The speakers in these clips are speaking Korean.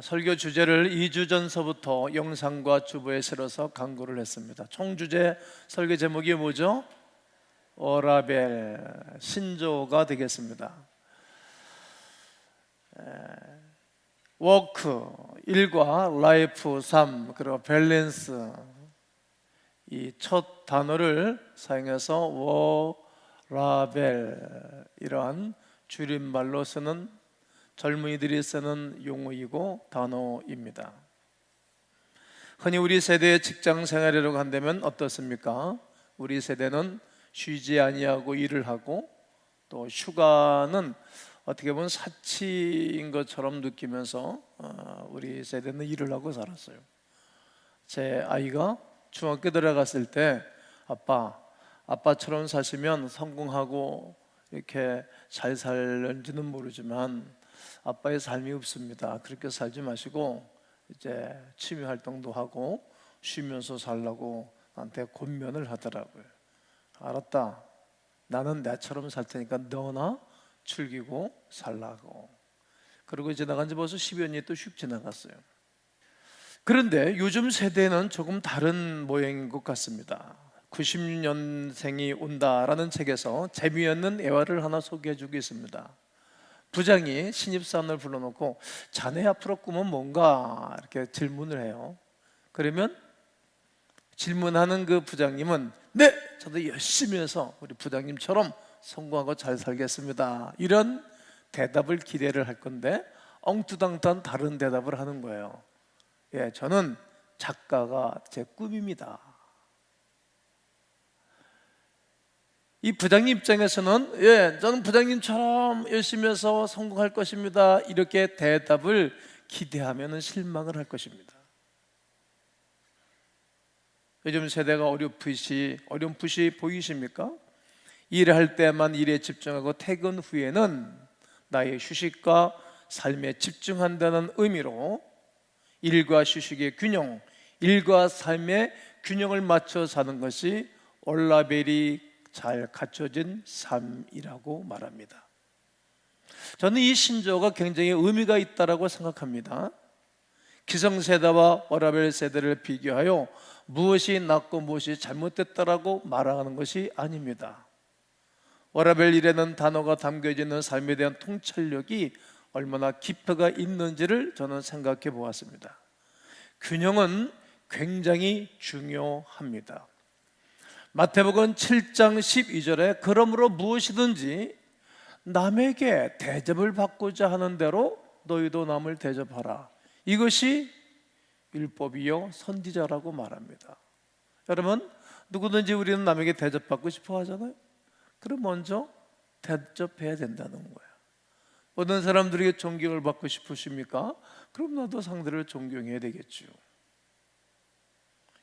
설교 주제를 2주 전서부터 영상과 주보에 실어서 강구를 했습니다. 총 주제 설교 제목이 뭐죠? 워라벨, 신조가 되겠습니다. 워크, 일과 라이프, 삶, 그리고 밸런스, 이 첫 단어를 사용해서 워라벨, 이러한 줄임말로 쓰는 젊은이들이 쓰는 용어이고 단어입니다. 흔히 우리 세대의 직장 생활이라고 한다면 어떻습니까? 우리 세대는 쉬지 아니하고 일을 하고, 또 휴가는 어떻게 보면 사치인 것처럼 느끼면서 우리 세대는 일을 하고 살았어요. 제 아이가 중학교 들어갔을 때 아빠처럼 사시면 성공하고 이렇게 잘 살는지는 모르지만 아빠의 삶이 없습니다. 그렇게 살지 마시고 이제 취미 활동도 하고 쉬면서 살라고 나한테 권면을 하더라고요. 알았다, 나는 나처럼 살 테니까 너나 즐기고 살라고. 그리고 지나간 지 벌써 10여 년이 또 휙 지나갔어요. 그런데 요즘 세대는 조금 다른 모양인 것 같습니다. 90년생이 온다라는 책에서 재미있는 애화를 하나 소개해주고 있습니다. 부장이 신입사원을 불러놓고 자네 앞으로 꿈은 뭔가 이렇게 질문을 해요. 그러면 질문하는 그 부장님은 네, 저도 열심히 해서 우리 부장님처럼 성공하고 잘 살겠습니다, 이런 대답을 기대를 할 건데 엉뚱당딴 다른 대답을 하는 거예요. 예, 저는 작가가 제 꿈입니다. 이 부장님 입장에서는 예, 저는 부장님처럼 열심히 해서 성공할 것입니다, 이렇게 대답을 기대하면 실망을 할 것입니다. 요즘 세대가 어렴풋이 보이십니까? 일할 때만 일에 집중하고 퇴근 후에는 나의 휴식과 삶에 집중한다는 의미로 일과 휴식의 균형, 일과 삶의 균형을 맞춰 사는 것이 올라벨이 잘 갖춰진 삶이라고 말합니다. 저는 이 신조어가 굉장히 의미가 있다고 생각합니다. 기성세대와 워라벨 세대를 비교하여 무엇이 낫고 무엇이 잘못됐다라고 말하는 것이 아닙니다. 워라벨이라는 단어가 담겨져 있는 삶에 대한 통찰력이 얼마나 깊이가 있는지를 저는 생각해 보았습니다. 균형은 굉장히 중요합니다. 마태복음 7장 12절에 그러므로 무엇이든지 남에게 대접을 받고자 하는 대로 너희도 남을 대접하라, 이것이 율법이요 선지자라고 말합니다. 여러분, 누구든지 우리는 남에게 대접받고 싶어 하잖아요. 그럼 먼저 대접해야 된다는 거예요. 어떤 사람들에게 존경을 받고 싶으십니까? 그럼 나도 상대를 존경해야 되겠죠.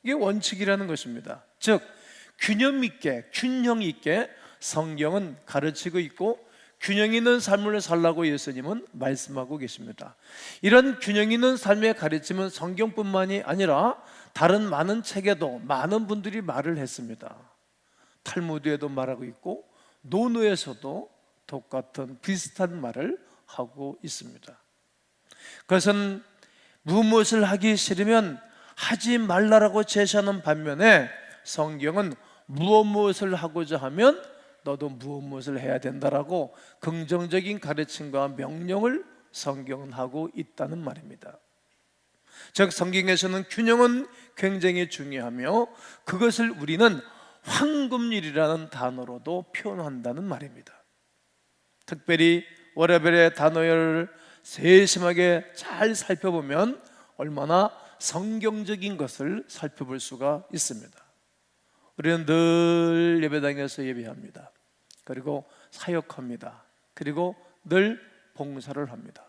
이게 원칙이라는 것입니다. 즉 균형 있게 성경은 가르치고 있고 균형 있는 삶을 살라고 예수님은 말씀하고 계십니다. 이런 균형 있는 삶의 가르침은 성경뿐만이 아니라 다른 많은 책에도 많은 분들이 말을 했습니다. 탈무드에도 말하고 있고 노노에서도 똑같은 비슷한 말을 하고 있습니다. 그것은 무엇을 하기 싫으면 하지 말라라고 제시하는 반면에 성경은 무엇을 하고자 하면 너도 무엇을 해야 된다라고 긍정적인 가르침과 명령을 성경은 하고 있다는 말입니다. 즉 성경에서는 균형은 굉장히 중요하며 그것을 우리는 황금률이라는 단어로도 표현한다는 말입니다. 특별히 워라벨의 단어를 세심하게 잘 살펴보면 얼마나 성경적인 것을 살펴볼 수가 있습니다. 우리는 늘 예배당에서 예배합니다. 그리고 사역합니다. 그리고 늘 봉사를 합니다.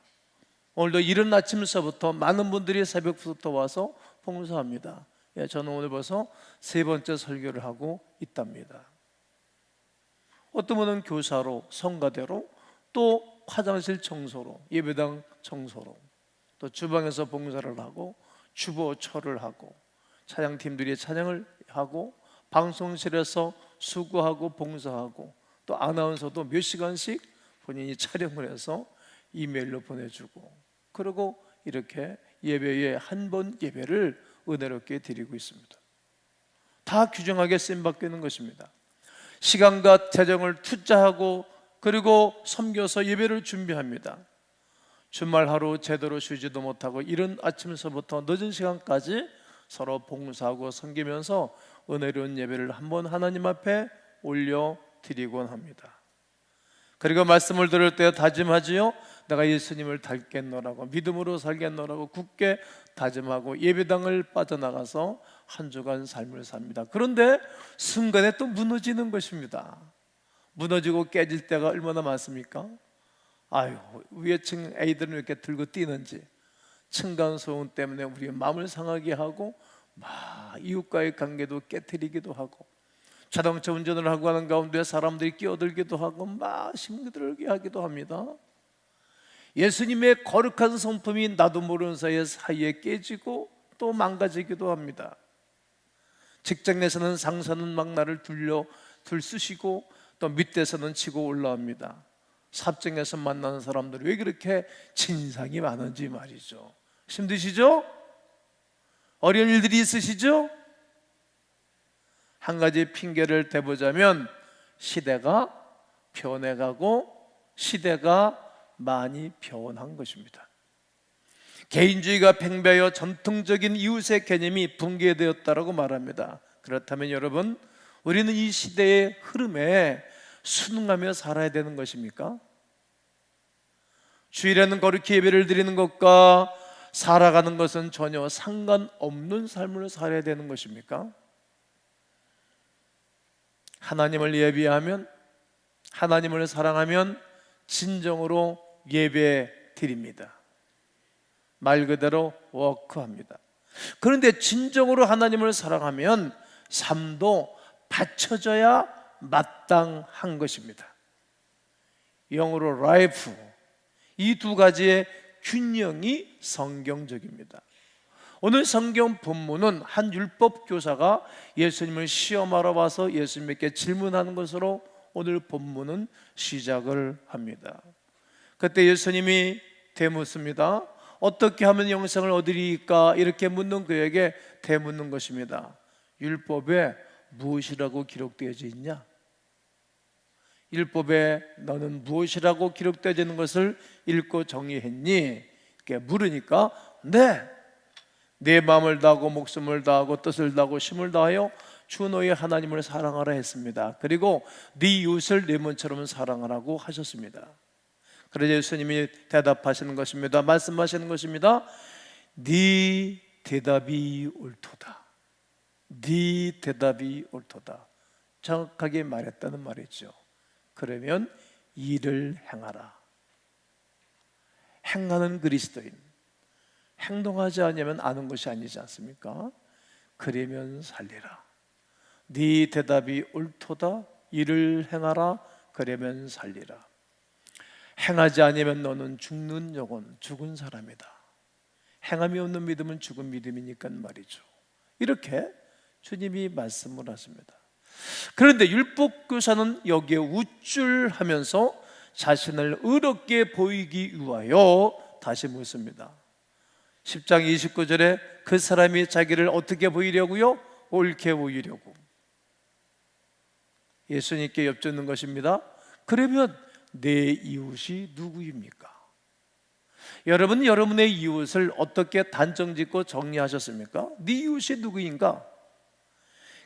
오늘도 이른 아침서부터 많은 분들이 새벽부터 와서 봉사합니다. 예, 저는 오늘 벌써 3번째 설교를 하고 있답니다. 어떤 분은 교사로, 성가대로, 또 화장실 청소로, 예배당 청소로, 또 주방에서 봉사를 하고 주보처를 하고 찬양팀들이 찬양을 하고 방송실에서 수고하고 봉사하고 또 아나운서도 몇 시간씩 본인이 촬영을 해서 이메일로 보내주고 그리고 이렇게 예배에 한 번 예배를 은혜롭게 드리고 있습니다. 다 규정하게 쓰임받게 는 것입니다. 시간과 재정을 투자하고 그리고 섬겨서 예배를 준비합니다. 주말 하루 제대로 쉬지도 못하고 이른 아침서부터 늦은 시간까지 서로 봉사하고 섬기면서 은혜로운 예배를 한번 하나님 앞에 올려드리곤 합니다. 그리고 말씀을 들을 때 다짐하지요. 내가 예수님을 닮겠노라고, 믿음으로 살겠노라고 굳게 다짐하고 예배당을 빠져나가서 한 주간 삶을 삽니다. 그런데 순간에 또 무너지는 것입니다. 무너지고 깨질 때가 얼마나 많습니까? 아유, 위에 층 애들은 이렇게 들고 뛰는지, 층간소음 때문에 우리의 마음을 상하게 하고 막 이웃과의 관계도 깨트리기도 하고, 자동차 운전을 하고 가는 가운데 사람들이 끼어들기도 하고 막 힘들게 하기도 합니다. 예수님의 거룩한 성품이 나도 모르는 사이에 깨지고 또 망가지기도 합니다. 직장에서는 상사는 막 나를 들쑤시고 또 밑에서는 치고 올라옵니다. 삽정에서 만나는 사람들이 왜 그렇게 진상이 많은지 말이죠. 힘드시죠? 어려운 일들이 있으시죠? 한 가지 핑계를 대보자면 시대가 변해가고 시대가 많이 변한 것입니다. 개인주의가 팽배하여 전통적인 이웃의 개념이 붕괴되었다고 말합니다. 그렇다면 여러분, 우리는 이 시대의 흐름에 순응하며 살아야 되는 것입니까? 주일에는 거룩히 예배를 드리는 것과 살아가는 것은 전혀 상관없는 삶을 살아야 되는 것입니까? 하나님을 예비하면, 하나님을 사랑하면 진정으로 예배 드립니다. 말 그대로 워크합니다. 그런데 진정으로 하나님을 사랑하면 삶도 바쳐져야 마땅한 것입니다. 영어로 라이프, 이 두 가지의 균형이 성경적입니다. 오늘 성경 본문은 한 율법 교사가 예수님을 시험하러 와서 예수님께 질문하는 것으로 오늘 본문은 시작을 합니다. 그때 예수님이 되묻습니다. 어떻게 하면 영생을 얻으리까? 이렇게 묻는 그에게 되묻는 것입니다. 율법에 무엇이라고 기록되어져 있냐? 율법에 너는 무엇이라고 되어져 있는 것을 읽고 정리했니? 이렇게 물으니까 네, 내 마음을 다하고 목숨을 다하고 뜻을 다하고 힘을 다하여 주 너의 하나님을 사랑하라 했습니다. 그리고 네 이웃을 내 몸처럼 사랑하라고 하셨습니다. 그래서 예수님이 대답하시는 것입니다. 말씀하시는 것입니다. 네 대답이 옳도다. 네 대답이 옳도다. 정확하게 말했다는 말이죠. 그러면 일을 행하라. 행하는 그리스도인, 행동하지 않으면 아는 것이 아니지 않습니까? 그러면 살리라. 네 대답이 옳도다. 일을 행하라. 그러면 살리라. 행하지 않으면 너는 죽는 영혼, 죽은 사람이다. 행함이 없는 믿음은 죽은 믿음이니까 말이죠. 이렇게 주님이 말씀을 하십니다. 그런데 율법교사는 여기에 우쭐하면서 자신을 의롭게 보이기 위하여 다시 묻습니다. 10장 29절에 그 사람이 자기를 어떻게 보이려고요? 옳게 보이려고. 예수님께 여쭙는 것입니다. 그러면 내 이웃이 누구입니까? 여러분, 여러분의 이웃을 어떻게 단정짓고 정리하셨습니까? 네 이웃이 누구인가?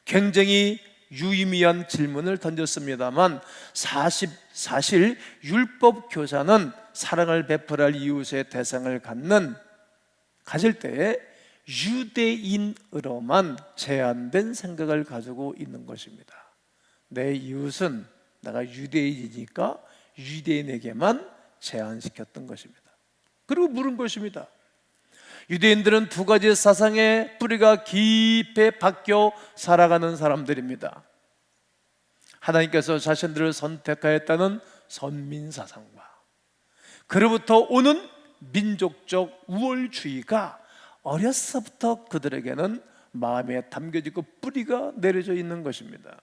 굉장히 유의미한 질문을 던졌습니다만 사실 율법 교사는 사랑을 베풀어 할 이웃의 대상을 가질 때에 유대인으로만 제한된 생각을 가지고 있는 것입니다. 내 이웃은 내가 유대인이니까 유대인에게만 제한시켰던 것입니다. 그리고 물은 것입니다. 유대인들은 두 가지 사상의 뿌리가 깊이 박혀 살아가는 사람들입니다. 하나님께서 자신들을 선택하였다는 선민사상과 그로부터 오는 민족적 우월주의가 어려서부터 그들에게는 마음에 담겨지고 뿌리가 내려져 있는 것입니다.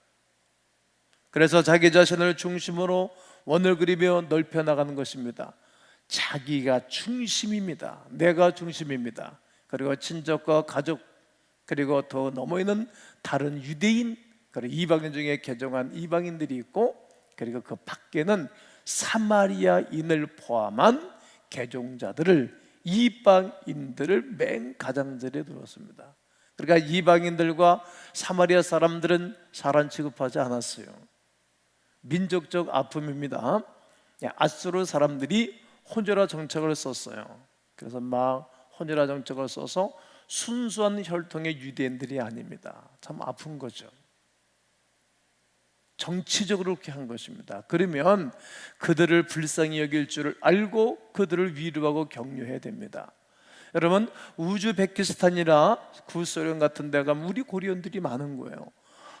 그래서 자기 자신을 중심으로 원을 그리며 넓혀 나가는 것입니다. 자기가 중심입니다. 내가 중심입니다. 그리고 친족과 가족, 그리고 더 넘어있는 다른 유대인, 그리고 이방인 중에 개종한 이방인들이 있고, 그리고 그 밖에는 사마리아인을 포함한 개종자들을, 이방인들을 맨 가장자리에 두었습니다. 그러니까 이방인들과 사마리아 사람들은 사람 취급하지 않았어요. 민족적 아픔입니다. 아수르 사람들이 호주라 정책을 썼어요. 그래서 막 호주라 정책을 써서 순수한 혈통의 유대인들이 아닙니다. 참 아픈 거죠. 정치적으로 그렇게 한 것입니다. 그러면 그들을 불쌍히 여길 줄을 알고 그들을 위로하고 격려해야 됩니다. 여러분, 우즈베키스탄이나 구소련 같은 데 가면 우리 코리안들이 많은 거예요.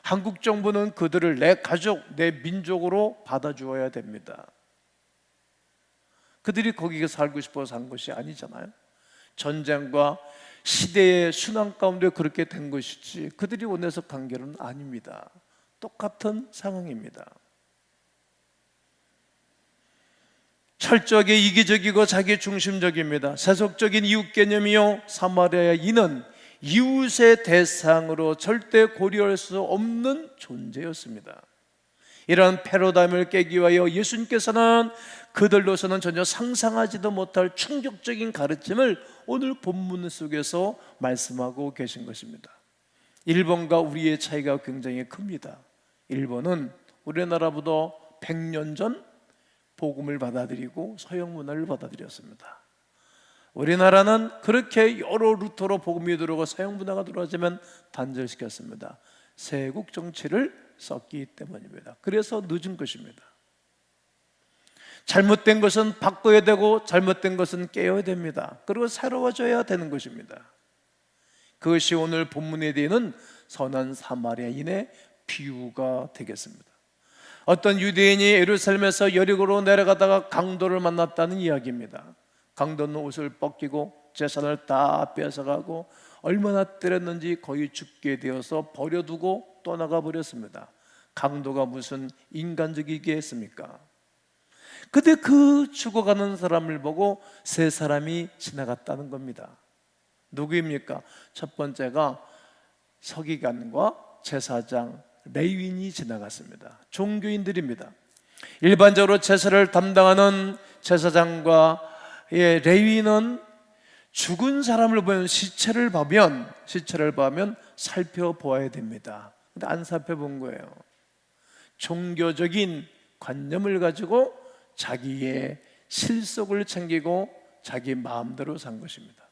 한국 정부는 그들을 내 가족, 내 민족으로 받아주어야 됩니다. 그들이 거기에 살고 싶어서 산 것이 아니잖아요. 전쟁과 시대의 순환 가운데 그렇게 된 것이지 그들이 원해서 간 길은 아닙니다. 똑같은 상황입니다. 철저하게 이기적이고 자기중심적입니다. 세속적인 이웃 개념이요, 사마리아인은 이웃의 대상으로 절대 고려할 수 없는 존재였습니다. 이런 패러다임을 깨기 위하여 예수님께서는 그들로서는 전혀 상상하지도 못할 충격적인 가르침을 오늘 본문 속에서 말씀하고 계신 것입니다. 일본과 우리의 차이가 굉장히 큽니다. 일본은 우리나라보다 100년 전 복음을 받아들이고 서양 문화를 받아들였습니다. 우리나라는 그렇게 여러 루트로 복음이 들어오고 서양 문화가 들어오지만 단절시켰습니다. 세국 정치를 썼기 때문입니다. 그래서 늦은 것입니다. 잘못된 것은 바꿔야 되고 잘못된 것은 깨어야 됩니다. 그리고 새로워져야 되는 것입니다. 그것이 오늘 본문에 대한 선한 사마리아인의 비유가 되겠습니다. 어떤 유대인이 예루살렘에서 여리고로 내려가다가 강도를 만났다는 이야기입니다. 강도는 옷을 벗기고 재산을 다 뺏어가고 얼마나 때렸는지 거의 죽게 되어서 버려두고 떠나가 버렸습니다. 강도가 무슨 인간적이게 했습니까? 그때 그 죽어가는 사람을 보고 세 사람이 지나갔다는 겁니다. 누구입니까? 첫 번째가 서기관과 제사장, 레위인이 지나갔습니다. 종교인들입니다. 일반적으로 제사를 담당하는 제사장과 레위인은 죽은 사람을 보면 시체를 보면 살펴보아야 됩니다. 근데 안 살펴본 거예요. 종교적인 관념을 가지고 자기의 실속을 챙기고 자기 마음대로 산 것입니다.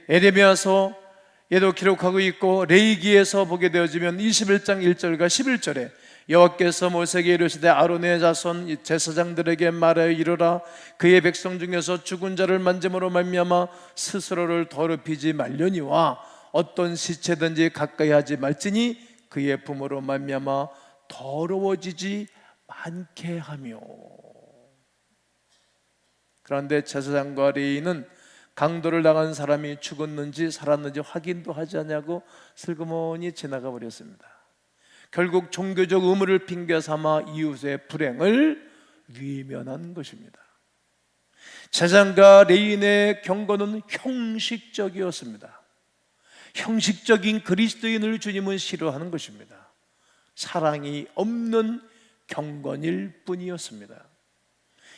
에레미야서 얘도 기록하고 있고 레위기에서 보게 되어지면 21장 1절과 11절에 여호와께서 모세에게 이르시되 아론의 자손 제사장들에게 말하여 이르라 그의 백성 중에서 죽은 자를 만짐으로 말미암아 스스로를 더럽히지 말려니와 어떤 시체든지 가까이 하지 말지니 그의 부모로 말미암아 더러워지지 않게 하며. 그런데 제사장과 레위인은 강도를 당한 사람이 죽었는지 살았는지 확인도 하지 않냐고 슬그머니 지나가 버렸습니다. 결국 종교적 의무를 핑계 삼아 이웃의 불행을 외면한 것입니다. 제사장과 레위인의 경고는 형식적이었습니다. 형식적인 그리스도인을 주님은 싫어하는 것입니다. 사랑이 없는 경건일 뿐이었습니다.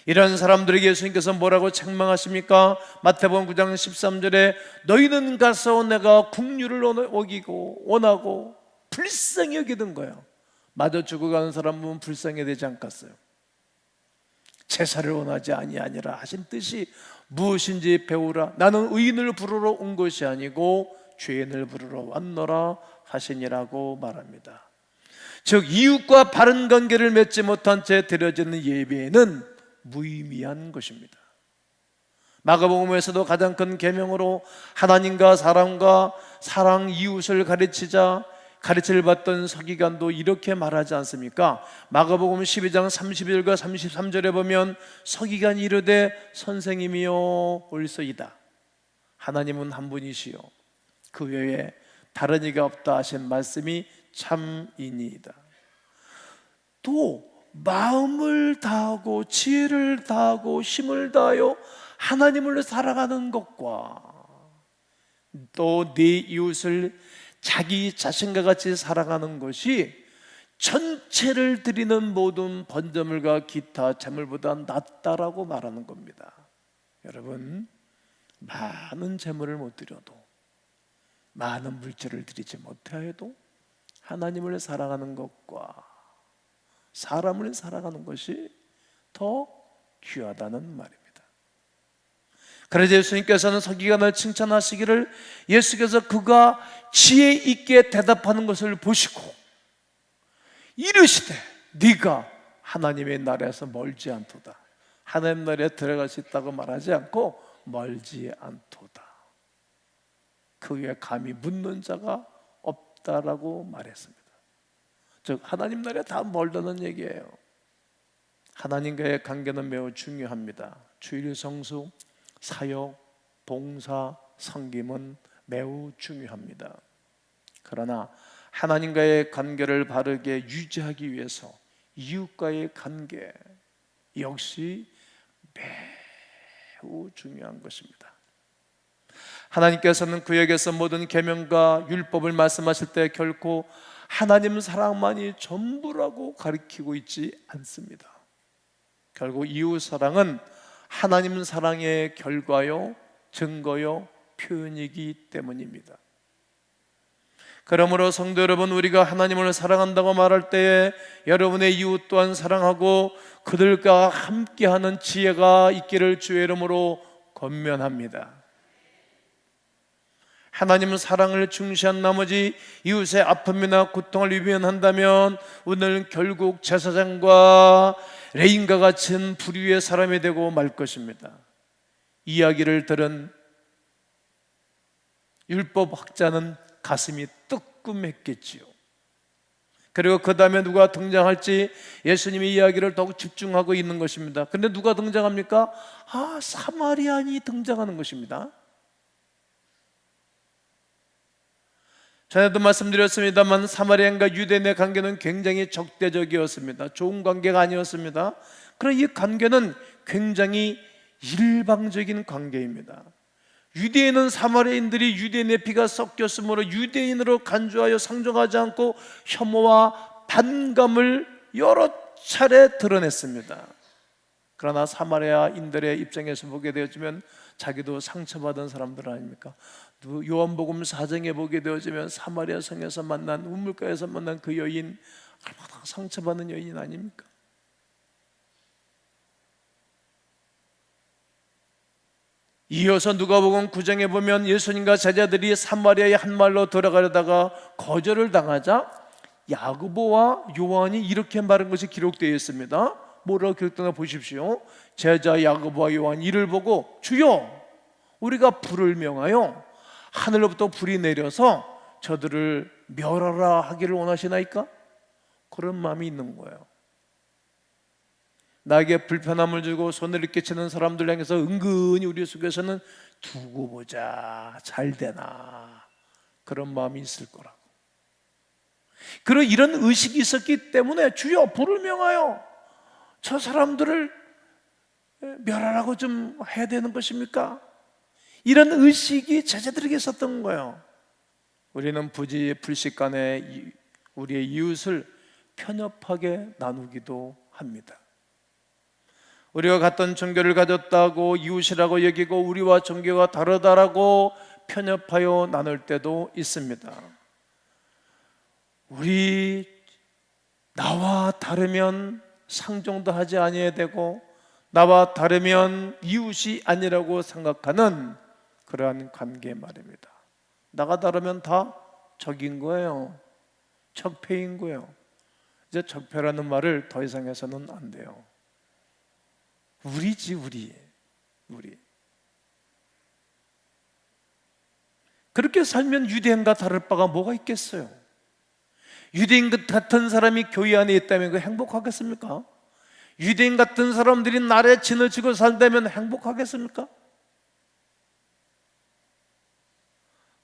이런 사람들에게 예수님께서 뭐라고 책망하십니까? 마태복음 9장 13절에 너희는 가서 내가 국류를 어기고 원하고 불쌍히 여기던 거예요. 마저 죽어가는 사람 보면 불쌍히 되지 않겠어요? 제사를 원하지 아니하니라 하신 뜻이 무엇인지 배우라. 나는 의인을 부르러 온 것이 아니고 죄인을 부르러 왔노라 하시니라고 말합니다. 즉 이웃과 바른 관계를 맺지 못한 채 드려지는 예배는 무의미한 것입니다. 마가복음에서도 가장 큰 계명으로 하나님과 사람과 사랑 이웃을 가르침을 받던 서기관도 이렇게 말하지 않습니까? 마가복음 12장 31절과 33절에 보면 서기관이 이르되 선생님이여 올소이다. 하나님은 한 분이시요 그 외에 다른 이가 없다 하신 말씀이 참이니이다. 또 마음을 다하고 지혜를 다하고 힘을 다하여 하나님을 살아가는 것과 또 네 이웃을 자기 자신과 같이 살아가는 것이 전체를 드리는 모든 번제물과 기타 제물보다 낫다라고 말하는 겁니다. 여러분, 많은 제물을 못 드려도, 많은 물질을 드리지 못하여도 하나님을 사랑하는 것과 사람을 사랑하는 것이 더 귀하다는 말입니다. 그래서 예수님께서는 서기관을 칭찬하시기를, 예수께서 그가 지혜 있게 대답하는 것을 보시고 이르시되 네가 하나님의 나라에서 멀지 않도다. 하나님 나라에 들어갈 수 있다고 말하지 않고 멀지 않도다. 그 위에 감히 묻는 자가 없다라고 말했습니다. 즉 하나님 나라에 다 멀다는 얘기예요. 하나님과의 관계는 매우 중요합니다. 주일 성수, 사역, 봉사, 섬김은 매우 중요합니다. 그러나 하나님과의 관계를 바르게 유지하기 위해서 이웃과의 관계 역시 매우 중요한 것입니다. 하나님께서는 구약에서 모든 계명과 율법을 말씀하실 때 결코 하나님 사랑만이 전부라고 가르치고 있지 않습니다. 결국 이웃 사랑은 하나님 사랑의 결과요, 증거요, 표현이기 때문입니다. 그러므로 성도 여러분, 우리가 하나님을 사랑한다고 말할 때에 여러분의 이웃 또한 사랑하고 그들과 함께하는 지혜가 있기를 주의 이름으로 권면합니다. 하나님은 사랑을 중시한 나머지 이웃의 아픔이나 고통을 외면한다면 우리는 결국 제사장과 레인과 같은 불의의 사람이 되고 말 것입니다. 이야기를 들은 율법학자는 가슴이 뜨끔했겠지요. 그리고 그 다음에 누가 등장할지 예수님의 이야기를 더욱 집중하고 있는 것입니다. 그런데 누가 등장합니까? 사마리아인이 등장하는 것입니다. 전에도 말씀드렸습니다만 사마리아인과 유대인의 관계는 굉장히 적대적이었습니다. 좋은 관계가 아니었습니다. 그러나 이 관계는 굉장히 일방적인 관계입니다. 유대인은 사마리아인들이 유대인의 피가 섞였으므로 유대인으로 간주하여 상종하지 않고 혐오와 반감을 여러 차례 드러냈습니다. 그러나 사마리아인들의 입장에서 보게 되어지면 자기도 상처받은 사람들 아닙니까? 요한복음 4장에 보게 되어지면 사마리아 성에서 만난, 우물가에서 만난 그 여인, 얼마나 상처받는 여인 아닙니까? 이어서 누가복음 9장에 보면 예수님과 제자들이 사마리아의 한 마을로 들어가려다가 거절을 당하자 야고보와 요한이 이렇게 말한 것이 기록되어 있습니다. 뭐라고 기록되나 보십시오. 제자 야고보와 요한이 이를 보고 주여, 우리가 불을 명하여 하늘로부터 불이 내려서 저들을 멸하라 하기를 원하시나이까? 그런 마음이 있는 거예요. 나에게 불편함을 주고 손해를 끼치는 사람들 향해서 은근히 우리 속에서는 두고 보자, 잘 되나, 그런 마음이 있을 거라고. 그리고 이런 의식이 있었기 때문에 주여, 불을 명하여 저 사람들을 멸하라고 좀 해야 되는 것입니까? 이런 의식이 제자들에게 있었던 거예요. 우리는 불식간에 우리의 이웃을 편협하게 나누기도 합니다. 우리가 같은 종교를 가졌다고 이웃이라고 여기고 우리와 종교가 다르다라고 편협하여 나눌 때도 있습니다. 나와 다르면 상종도 하지 아니해야 되고 나와 다르면 이웃이 아니라고 생각하는 그러한 관계 말입니다. 나가 다르면 다 적인 거예요. 적폐인 거예요. 이제 적폐라는 말을 더 이상 해서는 안 돼요. 우리지, 우리. 그렇게 살면 유대인과 다를 바가 뭐가 있겠어요? 유대인 같은 사람이 교회 안에 있다면 그 행복하겠습니까? 유대인 같은 사람들이 나라에 진을 치고 살다면 행복하겠습니까?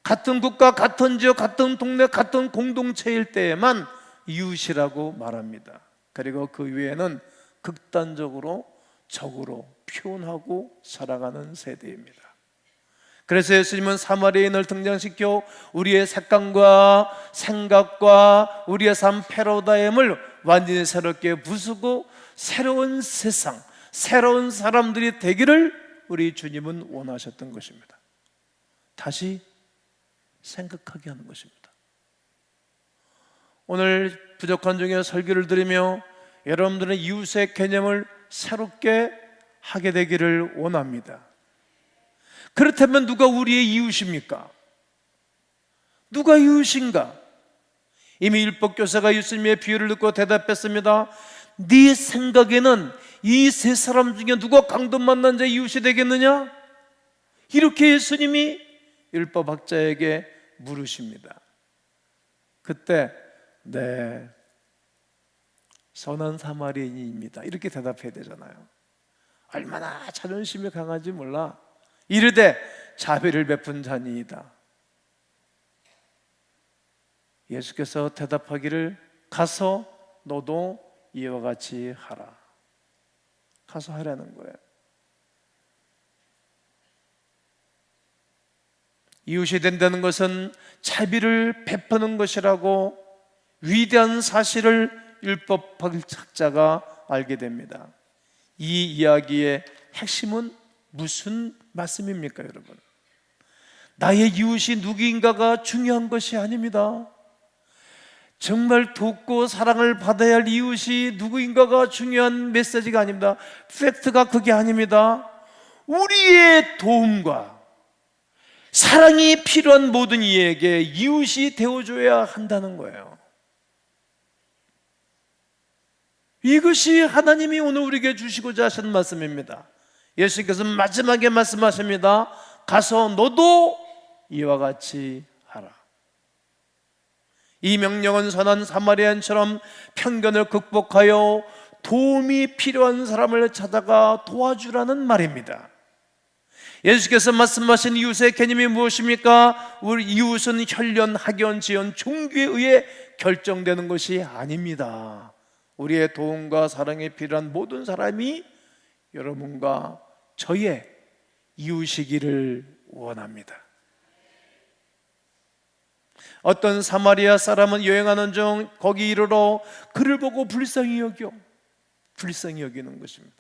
같은 국가, 같은 지역, 같은 동네, 같은 공동체일 때에만 이웃이라고 말합니다. 그리고 그 위에는 극단적으로 적으로 표현하고 살아가는 세대입니다. 그래서 예수님은 사마리아인을 등장시켜 우리의 색감과 생각과 우리의 삶 패러다임을 완전히 새롭게 부수고 새로운 세상, 새로운 사람들이 되기를 우리 주님은 원하셨던 것입니다. 다시 생각하게 하는 것입니다. 오늘 부족한 중에 설교를 들으며 여러분들은 이웃의 개념을 새롭게 하게 되기를 원합니다. 그렇다면 누가 우리의 이웃입니까? 누가 이웃인가? 이미 율법교사가 예수님의 비유를 듣고 대답했습니다. 네 생각에는 이 세 사람 중에 누가 강도 만난 자 이웃이 되겠느냐? 이렇게 예수님이 율법학자에게 물으십니다. 그때 네, 선한 사마리아인입니다, 이렇게 대답해야 되잖아요. 얼마나 자존심이 강한지 몰라. 이르되 자비를 베푼 자니이다. 예수께서 대답하기를 가서 너도 이와 같이 하라. 가서 하라는 거예요. 이웃이 된다는 것은 자비를 베푸는 것이라고 위대한 사실을 율법학자가 알게 됩니다. 이 이야기의 핵심은 무슨 말씀입니까, 여러분? 나의 이웃이 누구인가가 중요한 것이 아닙니다. 정말 돕고 사랑을 받아야 할 이웃이 누구인가가 중요한 메시지가 아닙니다. 팩트가 그게 아닙니다. 우리의 도움과 사랑이 필요한 모든 이에게 이웃이 되어줘야 한다는 거예요. 이것이 하나님이 오늘 우리에게 주시고자 하시는 말씀입니다. 예수님께서 마지막에 말씀하십니다. 가서 너도 이와 같이 하라. 이 명령은 선한 사마리아인처럼 편견을 극복하여 도움이 필요한 사람을 찾아가 도와주라는 말입니다. 예수께서 말씀하신 이웃의 개념이 무엇입니까? 우리 이웃은 혈연, 학연, 지연, 종교에 의해 결정되는 것이 아닙니다. 우리의 도움과 사랑이 필요한 모든 사람이 여러분과 저의 이웃이기를 원합니다. 어떤 사마리아 사람은 여행하는 중 거기 이르러 그를 보고 불쌍히 여기는 것입니다.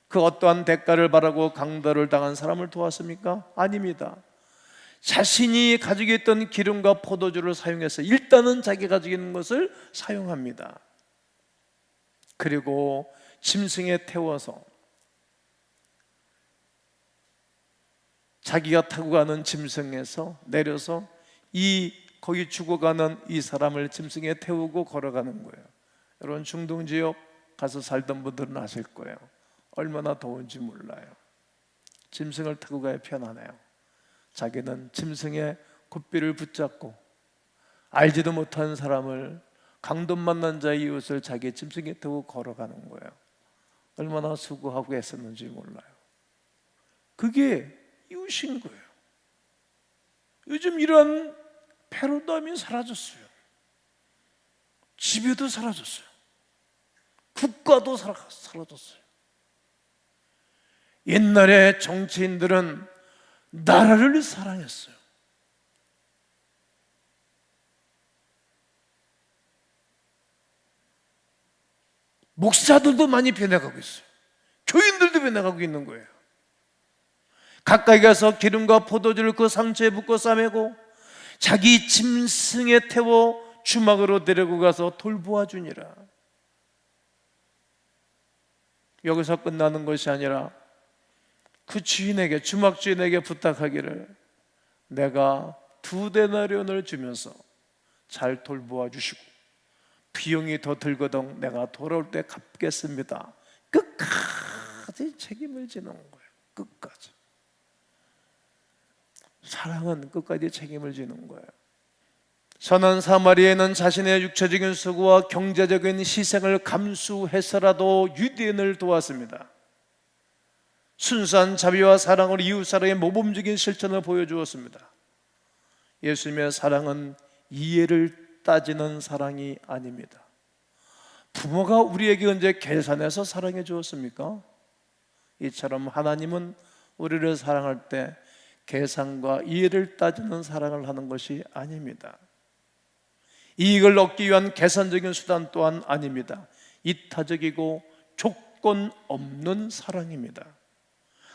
그 어떠한 대가를 바라고 강도를 당한 사람을 도왔습니까? 아닙니다. 자신이 가지고 있던 기름과 포도주를 사용해서 일단은 자기가 가지고 있는 것을 사용합니다. 그리고 짐승에 태워서 자기가 타고 가는 짐승에서 내려서 거기 죽어가는 이 사람을 짐승에 태우고 걸어가는 거예요. 여러분, 중동 지역 가서 살던 분들은 아실 거예요. 얼마나 더운지 몰라요. 짐승을 타고 가야 편하네요. 자기는 짐승의 굽비를 붙잡고 알지도 못한 사람을 강도 만난 자의 이웃을 자기 짐승에 태우고 걸어가는 거예요. 얼마나 수고하고 애썼는지 몰라요. 그게 이웃인 거예요. 요즘 이런 패러다임이 사라졌어요. 지배도 사라졌어요. 국가도 사라졌어요. 옛날에 정치인들은 나라를 사랑했어요. 목사들도 많이 변해가고 있어요. 교인들도 변해가고 있는 거예요. 가까이 가서 기름과 포도주를 그 상처에 붓고 싸매고 자기 짐승에 태워 주막으로 데리고 가서 돌보아 주니라. 여기서 끝나는 것이 아니라 그 주인에게, 주막 주인에게 부탁하기를 내가 2데나리온을 주면서 잘 돌보아 주시고 비용이 더 들거든 내가 돌아올 때 갚겠습니다. 끝까지 책임을 지는 거예요. 끝까지. 사랑은 끝까지 책임을 지는 거예요. 선한 사마리아인은 자신의 육체적인 수고와 경제적인 희생을 감수해서라도 유대인을 도왔습니다. 순수한 자비와 사랑으로 이웃사랑의 모범적인 실천을 보여주었습니다. 예수님의 사랑은 이해를 따지는 사랑이 아닙니다. 부모가 우리에게 언제 계산해서 사랑해 주었습니까? 이처럼 하나님은 우리를 사랑할 때 계산과 이해를 따지는 사랑을 하는 것이 아닙니다. 이익을 얻기 위한 계산적인 수단 또한 아닙니다. 이타적이고 조건 없는 사랑입니다.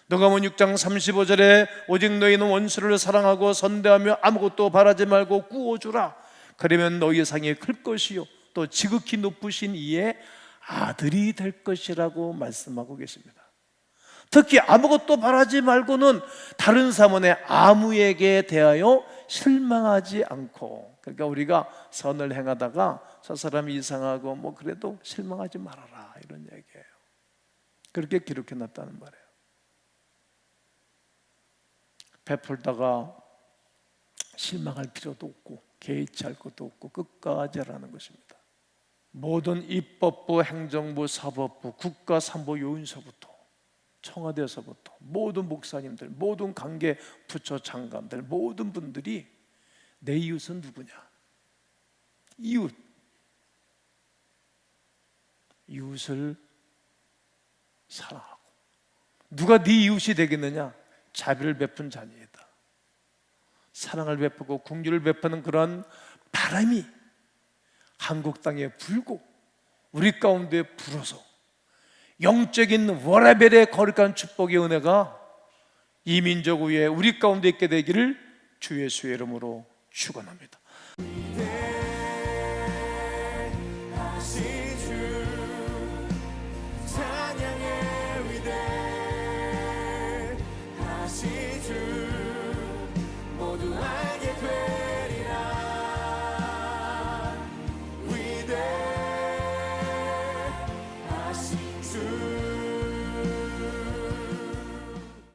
누가복음 6장 35절에 오직 너희는 원수를 사랑하고 선대하며 아무것도 바라지 말고 구워주라. 그러면 너희의 상이 클 것이요 또 지극히 높으신 이의 아들이 될 것이라고 말씀하고 계십니다. 특히 아무것도 바라지 말고는 다른 사람의 아무에게 대하여 실망하지 않고, 그러니까 우리가 선을 행하다가 저 사람이 이상하고 뭐 그래도 실망하지 말아라, 이런 얘기예요. 그렇게 기록해 놨다는 말이에요. 베풀다가 실망할 필요도 없고 개의치 할 것도 없고 끝까지 하라는 것입니다. 모든 입법부, 행정부, 사법부, 국가산보요인서부터 청와대에서부터 모든 목사님들, 모든 관계 부처 장관들, 모든 분들이 내 이웃은 누구냐? 이웃을 사랑하고. 누가 네 이웃이 되겠느냐? 자비를 베푼 자녀이다. 사랑을 베푸고 긍휼을 베푸는 그런 바람이 한국 땅에 불고 우리 가운데 불어서 영적인 워라벨의 거룩한 축복의 은혜가 이 민족 위에 우리 가운데 있게 되기를 주 예수의 이름으로 축원합니다.